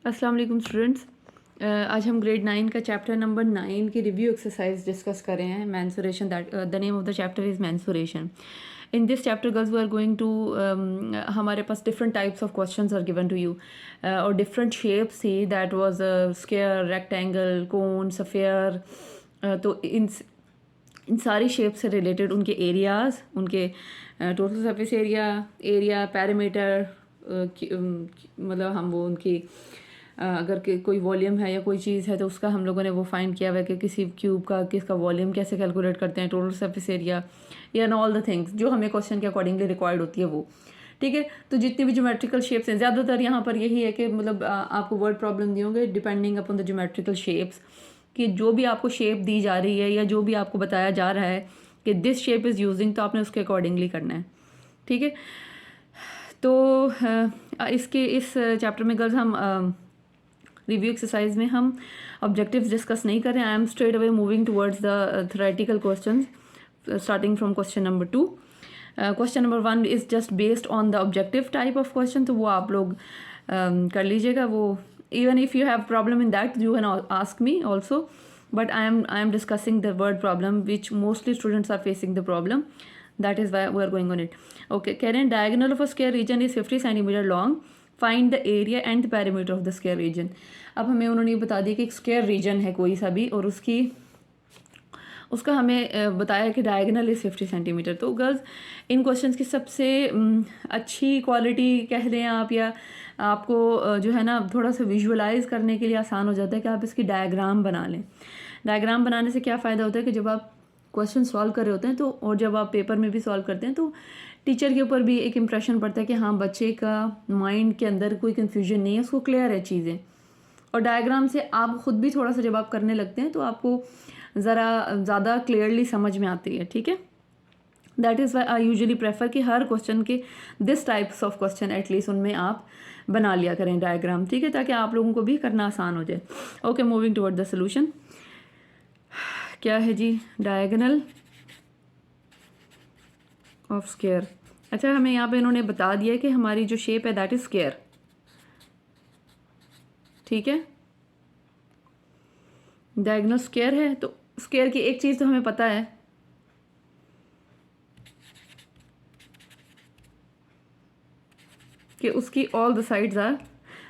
अस्सलाम वालेकुम स्टूडेंट्स। आज हम ग्रेड 9 का चैप्टर नंबर 9 की रिव्यू एक्सरसाइज डिस्कस कर रहे हैं। Mensuration, that the name of the chapter is mensuration. In this chapter girls we are going to, हमारे पास different types of questions are given to you और different shapes थी। That was square, rectangle, cone, sphere. तो इन सारी shape से related उनके areas, उनके टोटल सरफेस एरिया पैरामीटर, मतलब हम वो उनकी अगर कोई वॉल्यूम है या कोई चीज़ है तो उसका हम लोगों ने वो फाइंड किया हुआ है कि किसी क्यूब का किसका वॉल्यूम कैसे कैलकुलेट करते हैं, टोटल सरफेस एरिया या एंड ऑल द थिंग्स जो हमें क्वेश्चन के अकॉर्डिंगली रिक्वायर्ड होती है वो। ठीक है, तो जितनी भी ज्योमेट्रिकल शेप्स हैं, ज़्यादातर यहाँ पर यही है कि मतलब आपको वर्ड प्रॉब्लम दिए होंगे depending upon the geometrical shapes, कि जो भी आपको शेप दी जा रही है या जो भी आपको बताया जा रहा है कि दिस शेप इज़ यूजिंग, तो आपने उसके अकॉर्डिंगली करना है। ठीक है, तो इसके इस चैप्टर में गर्ल्स हम रिव्यू एक्सरसाइज में हम ऑब्जेक्टिव्स डिस्कस नहीं कर रहे हैं। I am straight away moving towards the theoretical questions starting from question number 2। Question number 1 is just based on the objective type of question, तो वो आप लोग कर लीजिएगा। वो even if you have problem in that you can ask me also, but I am discussing the word problem which mostly students are facing the problem. That is why we are going on it. Okay, Karen, diagonal of a square region is 50 centimeter long. Find the area and the perimeter of the square region. अब हमें उन्होंने बता दिया कि एक square reason है कोई सा भी और उसका हमें बताया कि डायगोनल इज़ 50 सेंटीमीटर। तो गर्ल्स इन क्वेश्चंस की सबसे अच्छी क्वालिटी कह दें आप, या आपको जो है ना थोड़ा सा विजुअलाइज करने के लिए आसान हो जाता है कि आप इसकी डायग्राम बना लें। डायग्राम बनाने से क्या फ़ायदा होता है कि जब आप क्वेश्चन सॉल्व कर रहे होते हैं तो, और जब आप पेपर में भी सॉल्व करते हैं तो टीचर के ऊपर भी एक इम्प्रेशन पड़ता है कि हाँ बच्चे का माइंड के अंदर कोई कन्फ्यूजन नहीं है, उसको क्लियर है चीज़ें। और डायग्राम से आप ख़ुद भी थोड़ा सा जब आप करने लगते हैं तो आपको ज़रा ज़्यादा क्लियरली समझ में आती है। ठीक है, that is why I usually prefer कि हर क्वेश्चन के this types of question at least उनमें आप बना लिया करें डायग्राम। ठीक है, ताकि आप लोगों को भी करना आसान हो जाए। Okay, moving toward the solution. क्या है जी, डायगोनल ऑफ स्क्वायर। अच्छा, हमें यहाँ पे इन्होंने बता दिया कि हमारी जो शेप है दैट इज स्क्वायर। ठीक है, डायगोनल स्क्वायर है, तो स्क्वायर की एक चीज़ तो हमें पता है कि उसकी all the sides are,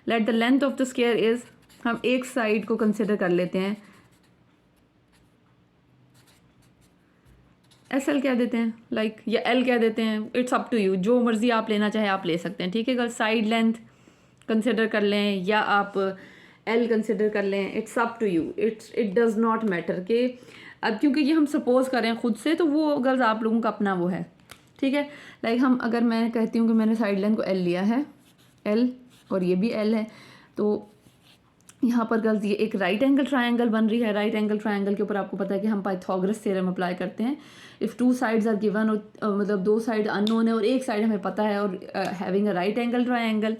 let the length of the square is, हम एक साइड को कंसिडर कर लेते हैं, एस एल कह देते हैं लाइक, या एल कह देते हैं, इट्स अप टू यू, जो मर्जी आप लेना चाहे आप ले सकते हैं। ठीक है, अगर साइड लेंथ कंसिडर कर लें या आप एल कंसिडर कर लें, it's up to you, it does not matter कि अब क्योंकि ये हम सपोज करें खुद से, तो वो गर्ल्स आप लोगों का अपना वो है। ठीक है, लाइक हम अगर मैं कहती हूँ कि मैंने साइड लेंथ को एल लिया है, एल, और ये भी एल है, तो यहाँ पर गर्ल्स ये एक राइट एंगल ट्रायंगल बन रही है। राइट एंगल ट्रायंगल के ऊपर आपको पता है कि हम पाइथागोरस थ्योरम अप्लाई करते हैं। If two sides are given, मतलब दो साइड अननोन है और एक साइड हमें पता है, और having a right angle triangle,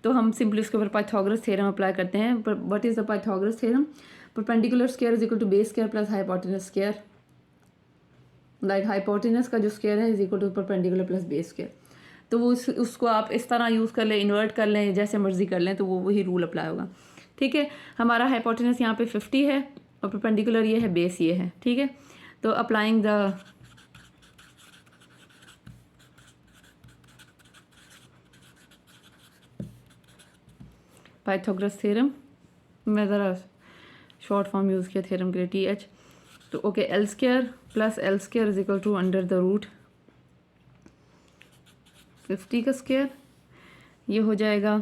तो हम सिंपली उसके ऊपर पाइथागोरस थ्योरम अप्लाई करते हैं। What is the Pythagoras theorem? Perpendicular square is equal to base square plus hypotenuse square. Like hypotenuse का जो स्क्वायर है is equal to perpendicular plus base square. तो वो उसको आप इस तरह यूज़ कर लें, इन्वर्ट कर लें, जैसे मर्जी कर लें, तो वो वही रूल अप्लाई होगा। ठीक है, हमारा हाइपोटेनस यहाँ पे 50 है और परपेंडिकुलर ये है, बेस ये है। ठीक है, तो अप्लाइंग द पाइथागोरस थ्योरम, मैं ज़रा शॉर्ट फॉर्म यूज़ किया थ्योरम के लिए, टी एच। तो okay, l square plus l square is equal to under the root 50 का स्क्वायर, ये हो जाएगा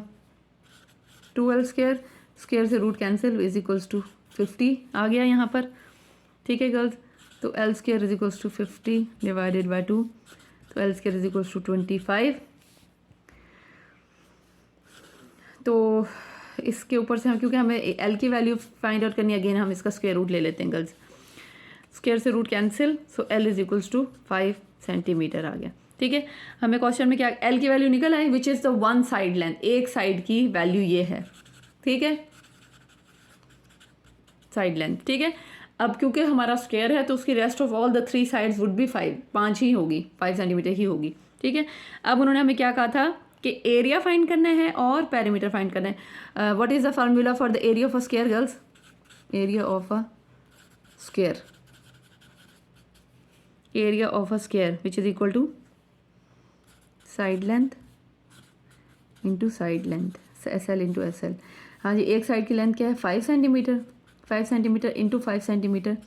2l स्क्वायर, स्क्वायर से root cancel, is equals to 50 आ गया यहाँ पर। ठीक है गर्ल्स, तो l square is equals to 50 divided by 2, तो l square is equals to 25। तो इसके ऊपर से हम, क्योंकि हमें एल की वैल्यू फाइंड आउट करनी है, अगेन हम इसका स्क्वायर रूट ले लेते हैं गर्ल्स। स्क्वायर से root cancel, so L is equals to 5 centimetre आ गया। ठीक है, हमें क्वेश्चन में क्या एल की वैल्यू निकल आई, which is the one side length, एक साइड की वैल्यू ये है। ठीक है, साइड लेंथ। ठीक है, अब क्योंकि हमारा स्क्वायर है तो उसकी rest of all the 3 sides would be 5 ही होगी, 5 सेंटीमीटर ही होगी। ठीक है, अब उन्होंने हमें क्या कहा था कि एरिया फाइंड करना है और पेरीमीटर फाइंड करना है. What is the formula for the area of a square girls? Area of a square, area of a square which is equal to side length into side length, s l into s l. हाँ जी, एक side की length क्या है? 5 centimetre. 5 centimetre into 5 centimetre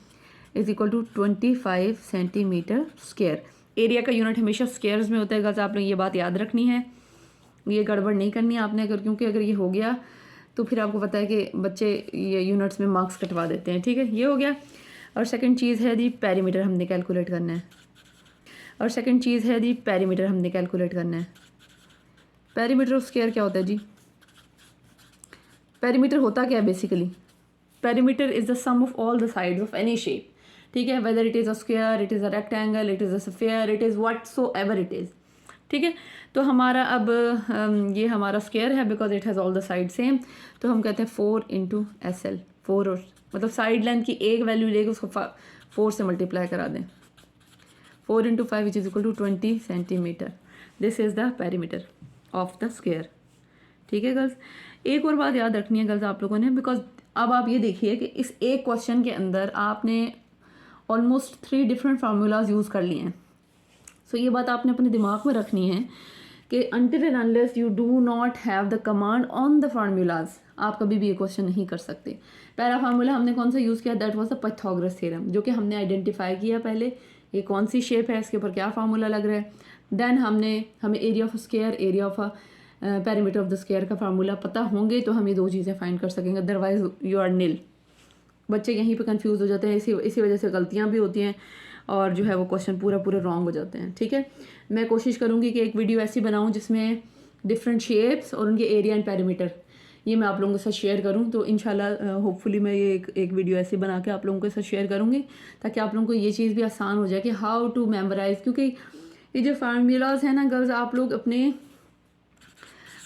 is equal to 25 centimetre square. Area का unit हमेशा squares में होता है गर्ल्स, आपने ये बात याद रखनी है, ये गड़बड़ नहीं करनी है आपने, अगर क्योंकि अगर ये हो गया तो फिर आपको पता है कि बच्चे ये यूनिट्स में मार्क्स कटवा देते हैं. ठीक है, ये हो गया. और सेकंड चीज़ है जी पेरीमीटर हमने कैलकुलेट करना है. और सेकंड चीज़ है जी पेरीमीटर हमने कैलकुलेट करना है. पेरीमीटर ऑफ स्क्वायर क्या होता है जी? पेरीमीटर होता क्या है basically? Perimeter is the sum of all the sides of any shape. ठीक है, whether it is a square, it is a rectangle, it is a sphere, it is what so ever it is. ठीक है, तो हमारा अब ये हमारा square है because it has all the side same. तो हम कहते हैं 4 इंटू एस एल. 4 और मतलब साइड लेंथ की एक वैल्यू लेके उसको 4 से मल्टीप्लाई करा दें. 4 into 5 which is equal to 20 centimetre. This is the perimeter of the square. ठीक है गर्ल्स, एक और बात याद रखनी है गर्ल्स आप लोगों ने, बिकॉज अब आप ये देखिए कि इस एक क्वेश्चन के अंदर आपने ऑलमोस्ट 3 डिफरेंट फार्मूलाज यूज़ कर लिए हैं. सो ये बात आपने अपने दिमाग में रखनी है कि until and unless you do not have the command on the formulas, आप कभी भी ये क्वेश्चन नहीं कर सकते. पहला फार्मूला हमने कौन सा यूज़ किया? That was the Pythagoras theorem, जो कि हमने आइडेंटिफाई किया पहले ये कौन सी शेप है, इसके ऊपर क्या फार्मूला लग रहा है. देन हमें area of square, area of perimeter of the square का फार्मूला पता होंगे तो हम ये दो चीज़ें फाइंड कर सकेंगे, अदरवाइज यू आर नील. बच्चे यहीं पे कंफ्यूज हो जाते हैं, इसी वजह से गलतियाँ भी होती हैं और जो है वो क्वेश्चन पूरे रॉन्ग हो जाते हैं. ठीक है, मैं कोशिश करूँगी कि एक वीडियो ऐसी बनाऊँ जिसमें डिफरेंट शेप्स और उनके एरिया एंड पेरीमीटर ये मैं आप लोगों के साथ शेयर करूँ. तो इंशाल्लाह होपफुली मैं ये एक वीडियो ऐसी बना के आप लोगों के साथ शेयर करूँगी ताकि आप लोगों को ये चीज़ भी आसान हो जाए कि हाउ टू मेमोराइज. क्योंकि ये जो फार्मूलाज हैं ना गर्ल्स, आप लोग अपने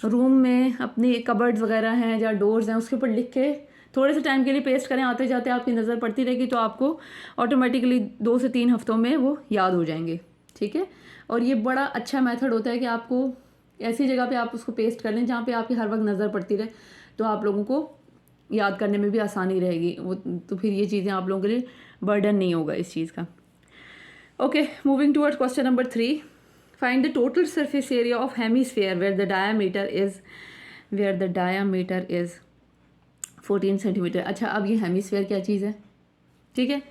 रूम में अपने कबर्ड्स वगैरह हैं या डोर्स हैं उसके ऊपर लिख के थोड़े से टाइम के लिए पेस्ट करें, आते जाते आपकी नज़र पड़ती रहेगी तो आपको ऑटोमेटिकली 2 से 3 हफ्तों में वो याद हो जाएंगे. ठीक है, और ये बड़ा अच्छा मेथड होता है कि आपको ऐसी जगह पे आप उसको पेस्ट कर लें जहाँ पे आपकी हर वक्त नज़र पड़ती रहे, तो आप लोगों को याद करने में भी आसानी रहेगी वो, तो फिर ये चीज़ें आप लोगों के लिए बर्डन नहीं होगा इस चीज़ का. Okay, moving towards question number 3. Find the total surface area of hemisphere where the diameter is 14 centimetre. अच्छा, अब ये हेमीस्फीयर क्या चीज़ है? ठीक है,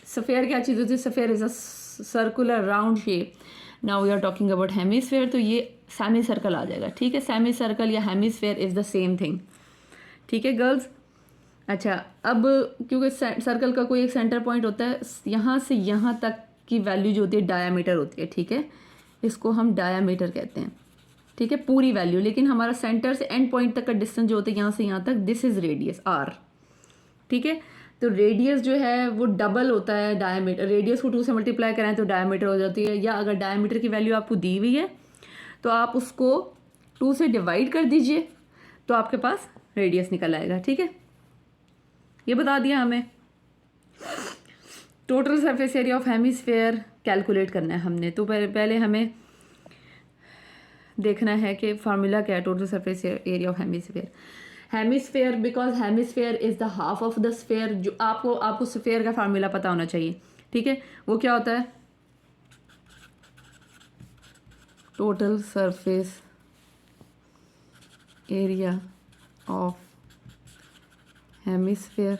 स्फीयर क्या चीज़ होती है? Sphere is a circular round shape. Now we are talking about hemisphere, तो ये सेमी सर्कल आ जाएगा. ठीक है, सेमी सर्कल या hemisphere is the same thing. ठीक है गर्ल्स. अच्छा, अब क्योंकि सर्कल का कोई एक सेंटर पॉइंट होता है, यहाँ से यहाँ तक की वैल्यू जो होती है डायामीटर होती है. ठीक है, इसको हम डायामीटर कहते हैं. ठीक है, पूरी वैल्यू, लेकिन हमारा सेंटर से एंड पॉइंट तक का डिस्टेंस जो होता है यहाँ से यहाँ तक, दिस इज रेडियस आर. ठीक है, तो रेडियस जो है वो डबल होता है डायमीटर. रेडियस को 2 से मल्टीप्लाई करें तो डायमीटर हो जाती है, या अगर डायमीटर की वैल्यू आपको दी हुई है तो आप उसको 2 से डिवाइड कर दीजिए तो आपके पास रेडियस निकल आएगा. ठीक है, ये बता दिया हमें. Total surface area of hemisphere calculate करना है हमने, तो पहले हमें देखना है कि फार्मूला क्या है total surface area of hemisphere. Hemisphere, because hemisphere is the half of the sphere. जो आपको स्फीयर का फार्मूला पता होना चाहिए. ठीक है, वो क्या होता है? Total surface area of hemisphere.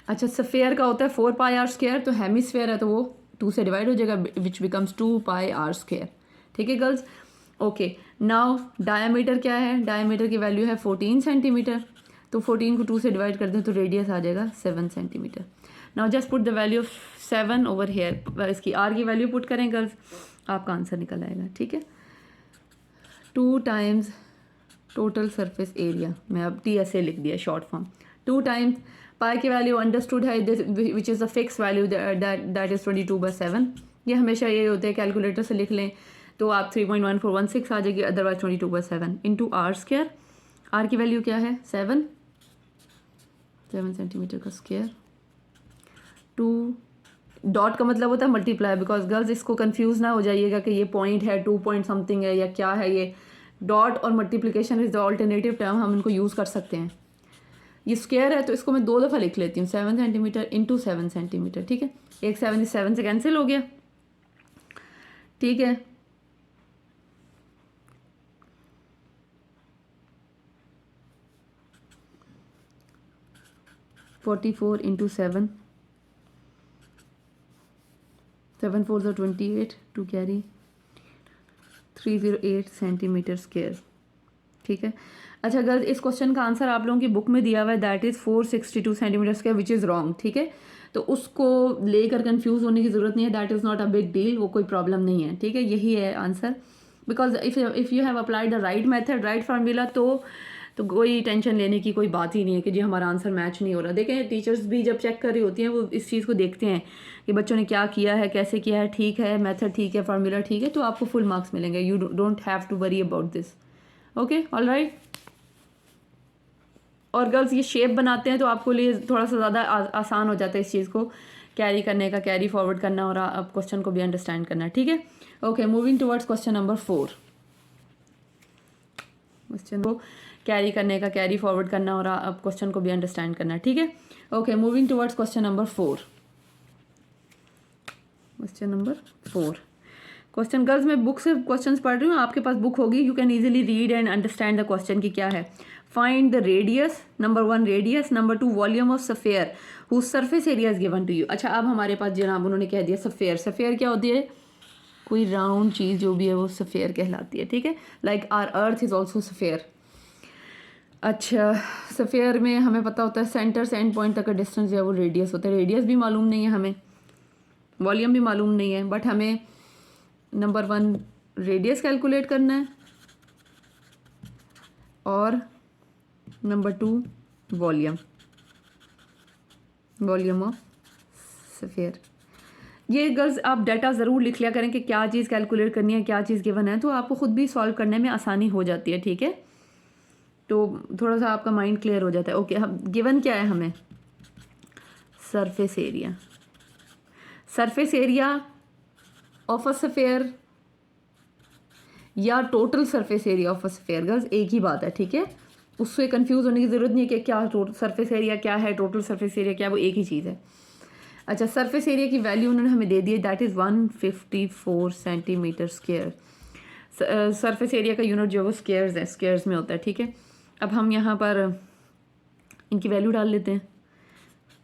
अच्छा, स्फीयर का होता है 4 पाई आर स्क्वायर, तो हेमीस्फीयर है तो वो 2 से डिवाइड हो जाएगा which becomes 2 pi r square. ठीक है गर्ल्स. ओके, नाउ डायमीटर क्या है? डायमीटर की वैल्यू है 14 सेंटीमीटर, तो 14 को 2 से डिवाइड कर दें तो रेडियस आ जाएगा 7 centimetre. Now just put the value of 7 over here. इसकी आर की वैल्यू पुट करें गर्ल्स, आपका आंसर निकल आएगा. ठीक है, 2 टाइम्स टोटल सरफेस एरिया, मैं अब TSA लिख दिया शॉर्ट फॉर्म. 2 टाइम्स पाई की वैल्यू अंडरस्टूड है विच is the fix value that is 22/7. ये हमेशा ये होते हैं, कैलकुलेटर से लिख लें तो आप 3.1416 आ जाएगी, otherwise 22/7 into r square. R की वैल्यू क्या है? 7 सेंटीमीटर का स्क्वायर. 2 डॉट का मतलब होता है मल्टीप्लाई, बिकॉज गर्ल्स इसको कंफ्यूज ना हो जाइएगा कि ये पॉइंट है, 2 पॉइंट समथिंग है या क्या है ये। डॉट और multiplication is the alternative term, हम इनको यूज़ कर सकते हैं। ये स्क्वायर है तो इसको मैं 2 दफ़ा लिख लेती हूँ, 7 सेंटीमीटर इंटू 7 सेंटीमीटर, ठीक है। एक 7 इस 7 से कैंसिल हो गया, ठीक है। फोर्टी 4 इंटू 7, 7 4 ज़ा 28 टू कैरी 308 सेंटीमीटर स्क्वायर, ठीक है। अच्छा गर्ल्स, इस क्वेश्चन का आंसर आप लोगों की बुक में दिया हुआ है, that is 462 centimetre square, which is wrong, ठीक है। तो उसको लेकर कंफ्यूज होने की ज़रूरत नहीं है, that is not a big deal, वो कोई प्रॉब्लम नहीं है, ठीक है। यही है answer, because if you have applied the right method, right formula, तो कोई टेंशन लेने की कोई बात ही नहीं है कि जी हमारा आंसर मैच नहीं हो रहा। देखें, टीचर्स भी जब चेक कर रही होती हैं वो इस चीज़ को देखते हैं कि बच्चों ने क्या किया है, कैसे किया है, ठीक है, मेथड ठीक है, फार्मूला ठीक है, तो आपको फुल मार्क्स मिलेंगे। You don't have to worry about this, okay, all right. और गर्ल्स, ये शेप बनाते हैं तो आपको लिए थोड़ा सा ज़्यादा आसान हो जाता है इस चीज़ को कैरी करने का, कैरी फॉरवर्ड करना और आप क्वेश्चन को भी अंडरस्टैंड करना, ठीक है। Okay, moving towards question number 4। Question को कैरी करने का, कैरी फॉरवर्ड करना और आप क्वेश्चन को भी अंडरस्टैंड करना, ठीक है। Okay, moving towards question number 4। Question number 4 question, girls मैं बुक से क्वेश्चंस पढ़ रही हूँ, आपके पास बुक होगी, you can easily read and understand the question की क्या है। Find the radius, number 1 radius, number 2 volume of sphere whose surface area is given to you. अच्छा, अब हमारे पास जनाब उन्होंने कह दिया सफेयर। सफेयर क्या होती है? कोई राउंड चीज़ जो भी है वो सफेयर कहलाती है, ठीक है। Like our earth is also sphere. अच्छा, सफेयर में हमें पता होता है सेंटर से एंड पॉइंट तक का डिस्टेंस जो है वो रेडियस होता है। रेडियस भी मालूम नहीं है हमें, वॉल्यूम भी मालूम नहीं है, बट हमें नंबर 1 रेडियस कैलकुलेट करना है और number 2 volume, volume of sphere. ये गर्ल्स आप डाटा ज़रूर लिख लिया करें कि क्या चीज़ कैलकुलेट करनी है, क्या चीज़ गिवन है, तो आपको ख़ुद भी सॉल्व करने में आसानी हो जाती है, ठीक है। तो थोड़ा सा आपका माइंड क्लियर हो जाता है। ओके, हम गिवन क्या है हमें? Surface area. Surface area of a sphere या total surface area of a sphere, girls एक ही बात है, ठीक है। उससे कंफ्यूज होने की ज़रूरत नहीं है कि क्या सरफेस एरिया क्या है, टोटल सरफेस एरिया क्या है, वो एक ही चीज़ है। अच्छा, सरफेस एरिया की वैल्यू उन्होंने हमें दे दी है, that is 154 centimetre square. Surface area का यूनिट जो है वो स्क्वायर्स है, स्क्वायर्स में होता है, ठीक है। अब हम यहाँ पर इनकी वैल्यू डाल लेते हैं।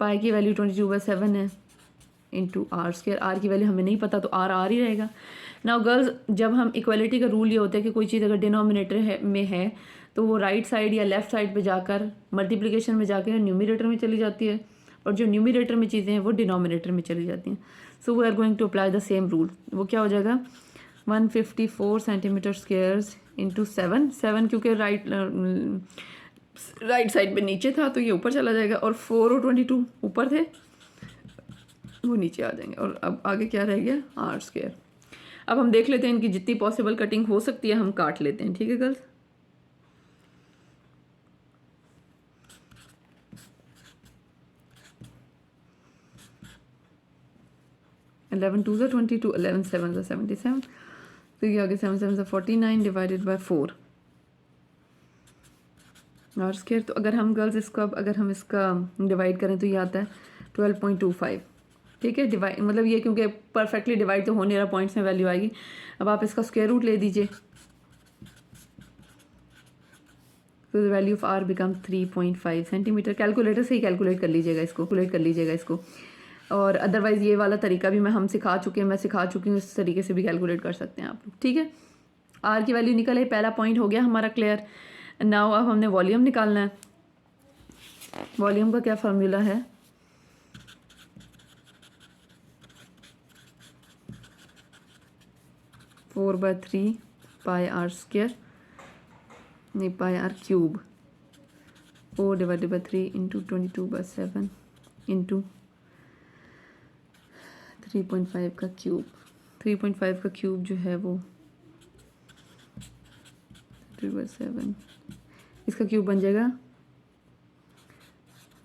पाई की वैल्यू 22/7 है इंटू आर स्क्वायर। आर की वैल्यू हमें नहीं पता तो आर ही रहेगा। नाउ गर्ल्स, जब हम इक्वलिटी का रूल ये होता है कि कोई चीज़ अगर डिनोमिनेटर में है तो वो राइट साइड या लेफ्ट साइड पे जाकर मल्टीप्लिकेशन में जाकर न्यूमिनेटर में चली जाती है, और जो न्यूमिनेटर में चीज़ें हैं वो डिनोमिनेटर में चली जाती हैं। So we are going to apply the same rule. वो क्या हो जाएगा? 154 सेंटीमीटर स्क्वायर्स इंटू 7 क्योंकि राइट साइड पे नीचे था तो ये ऊपर चला जाएगा, और 4 और 22 ऊपर थे वो नीचे आ जाएंगे, और अब आगे क्या रह गया? R square. अब हम देख लेते हैं इनकी जितनी पॉसिबल कटिंग हो सकती है हम काट लेते हैं, ठीक है गर्ल्स। इलेवन 2 ज़ा 22, 11 7 ज़ा 77, तो ये आगे 7 7 ज़ा 49 डिवाइडेड बाय 4 आर स्क्वायर। तो अगर हम गर्ल्स इसको अगर हम इसका डिवाइड करें तो ये आता है 12.25, ठीक है। डिवाइड मतलब ये क्योंकि परफेक्टली डिवाइड तो हो नहीं रहा, पॉइंट्स में वैल्यू आएगी। अब आप इसका स्क्वायर रूट ले दीजिए, तो the value of r become 3.5 centimetre. Calculator से ही कैलकुलेट कर लीजिएगा इसको, और अदरवाइज़ ये वाला तरीका भी मैं सिखा चुकी हूँ, इस तरीके से भी कैलकुलेट कर सकते हैं आप लोग, ठीक है। आर की वैल्यू निकल आई, पहला पॉइंट हो गया हमारा क्लियर। नाउ अब हमने वॉल्यूम निकालना है। वॉल्यूम का क्या फार्मूला है? Four by 3 pi r square, नहीं pi r cube, 4 divided by 3 into 22/7 into 3.5 का क्यूब। 3.5 का क्यूब जो है वो 3/7, इसका क्यूब बन जाएगा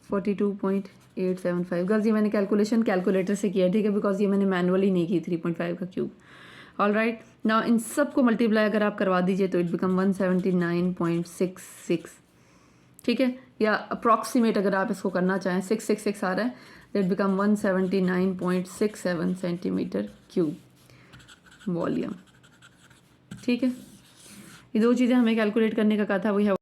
42.8 875 गर्ल्स, ये मैंने कैलकुलेशन कैलकुलेटर से किया, ठीक है, बिकॉज ये मैंने मैनुअली नहीं की 3.5 का cube. All right, now in सब को मल्टीप्लाई अगर आप करवा दीजिए तो इट बिकम 179.66, ठीक है, या अप्रॉक्सीमेट अगर आप इसको करना चाहें 666 आ रहा है, it become 179.67 centimetre cube volume, ठीक है। ये दो चीज़ें हमें कैलकुलेट करने का कहा था, वी हैव